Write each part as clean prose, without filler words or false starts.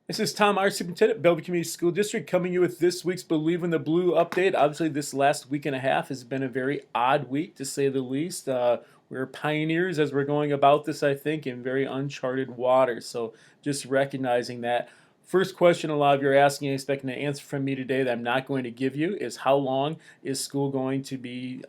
This is Tom, our superintendent, Bellevue Community School District, coming to you with this week's Believe in the Blue update. Obviously, this last week and a half has been a very odd week, to say the least. We're pioneers as we're going about this, I think, in very uncharted waters. So just recognizing that. First question a lot of you are asking and expecting an answer from me today that I'm not going to give you is how long is school going to be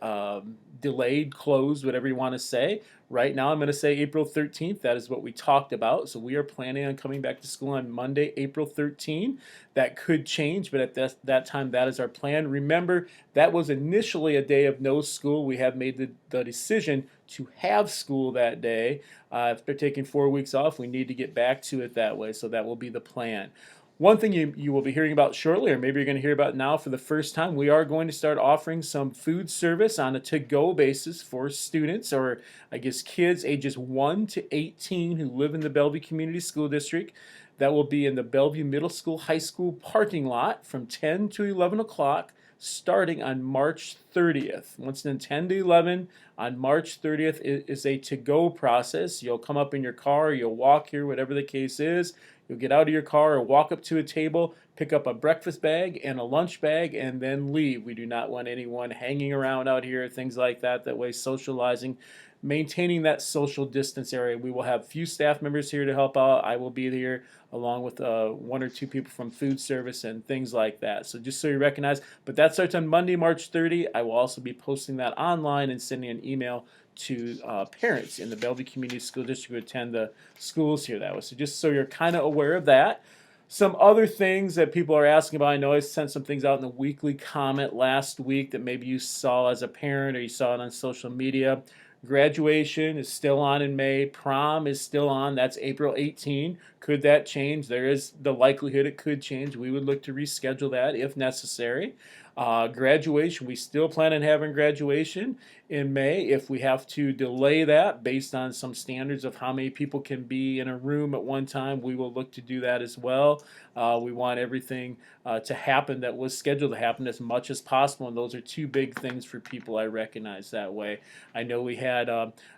delayed, closed, whatever you want to say. Right now, I'm going to say April 13th. That is what we talked about. So we are planning on coming back to school on Monday, April 13th. That could change, but at that time, that is our plan. Remember, that was initially a day of no school. We have made the decision to have school that day. If they're taking 4 weeks off, we need to get back to it that way. So that will be the plan. One thing you will be hearing about shortly, or maybe you're going to hear about now for the first time, we are going to start offering some food service on a to-go basis for students, or I guess kids ages 1 to 18 who live in the Bellevue Community School District. That will be in the Bellevue Middle School, High School parking lot from 10 to 11 o'clock starting on March 30th. Once again, 10 to 11 on March 30th is a to-go process. You'll come up in your car, you'll walk here, whatever the case is. You'll get out of your car or walk up to a table, pick up a breakfast bag and a lunch bag, and then leave. We do not want anyone hanging around out here, things like that. That way, socializing, maintaining that social distance area. We will have few staff members here to help out. I will be here along with one or two people from food service and things like that. So just so you recognize, but that starts on Monday, March 30. I will also be posting that online and sending an email to parents in the Bellevue Community School District who attend the schools here that way. So just so you're kind of aware of that. Some other things that people are asking about, I know I sent some things out in the weekly comment last week that maybe you saw as a parent or you saw it on social media. Graduation is still on in May. Prom is still on. That's April 18. Could that change? There is the likelihood it could change. We would look to reschedule that if necessary. Graduation, we still plan on having graduation in May. If we have to delay that based on some standards of how many people can be in a room at one time, we will look to do that as well. We want everything to happen that was scheduled to happen as much as possible, and those are two big things for people I recognize that way. I know we had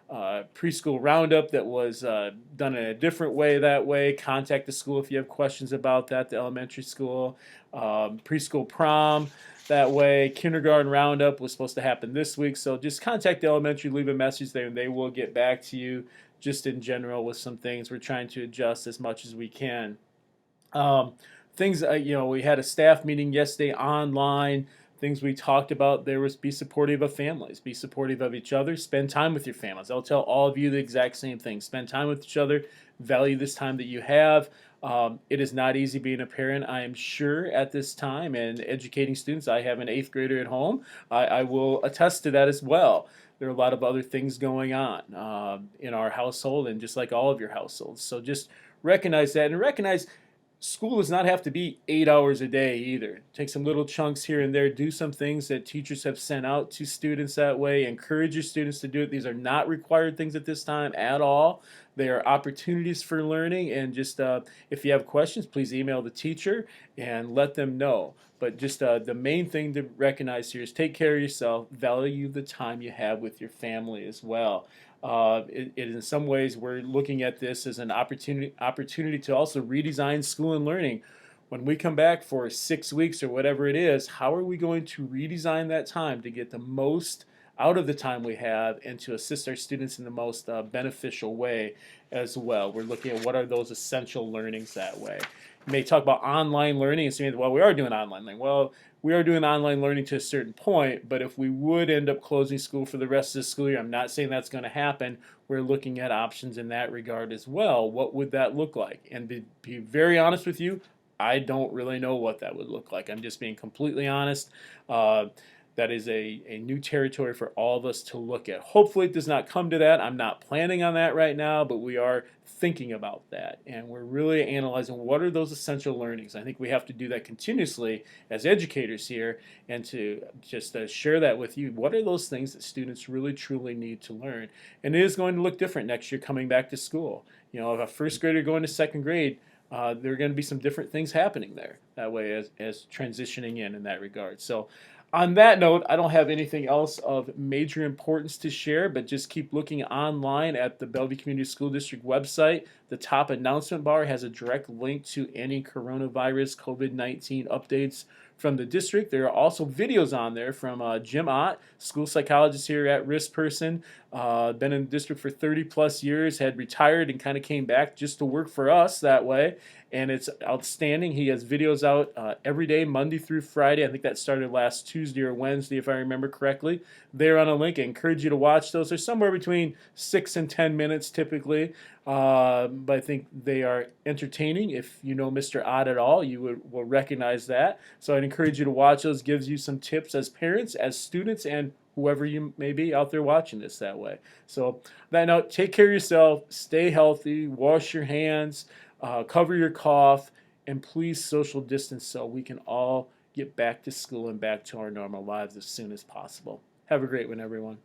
preschool roundup that was done in a different way that way. Contact the school if you have questions about that, the elementary school. Preschool prom that way. Kindergarten roundup was supposed to happen this week, so just contact the elementary, leave a message there, and they will get back to you just in general with some things. We're trying to adjust as much as we can. Things, we had a staff meeting yesterday online. Things we talked about there was be supportive of families, be supportive of each other, spend time with your families. I'll tell all of you the exact same thing. Spend time with each other, value this time that you have. It is not easy being a parent, I am sure, at this time, and educating students. I have an eighth grader at home. I will attest to that as well. There are a lot of other things going on in our household, and just like all of your households. So just recognize that, and recognize school does not have to be 8 hours a day either. Take some little chunks here and there. Do some things that teachers have sent out to students that way. Encourage your students to do it. These are not required things at this time at all. They are opportunities for learning. And just if you have questions, please email the teacher and let them know. But just the main thing to recognize here is take care of yourself. Value the time you have with your family as well. In some ways, we're looking at this as an opportunity to also redesign school and learning. When we come back for 6 weeks or whatever it is, how are we going to redesign that time to get the most out of the time we have and to assist our students in the most beneficial way as well? We're looking at what are those essential learnings that way. You may talk about online learning and say, well, we are doing online learning. Well, we are doing online learning to a certain point, but if we would end up closing school for the rest of the school year, I'm not saying that's going to happen. We're looking at options in that regard as well. What would that look like? And to be very honest with you, I don't really know what that would look like. I'm just being completely honest. That is a new territory for all of us to look at. Hopefully it does not come to that. I'm not planning on that right now, but we are thinking about that. And we're really analyzing what are those essential learnings. I think we have to do that continuously as educators here and to just share that with you. What are those things that students really truly need to learn? And it is going to look different next year coming back to school. If a first grader going to second grade, there are going to be some different things happening there that way as transitioning in that regard. So On that note, I don't have anything else of major importance to share, but just keep looking online at the Bellevue Community School District website. The top announcement bar has a direct link to any coronavirus COVID-19 updates from the district. There are also videos on there from Jim Ott, school psychologist here at Risk Person. Been in the district for 30 plus years, had retired and kind of came back just to work for us that way. And it's outstanding. He has videos out every day, Monday through Friday. I think that started last Tuesday or Wednesday, if I remember correctly. They're on a link. I encourage you to watch those. They're somewhere between 6 and 10 minutes typically, but I think they are entertaining. If you know Mr. Odd at all, you will recognize that. So I'd encourage you to watch those. Gives you some tips as parents, as students, and whoever you may be out there watching this that way. So that note, take care of yourself, stay healthy, wash your hands, cover your cough, and please social distance so we can all get back to school and back to our normal lives as soon as possible. Have a great one, everyone.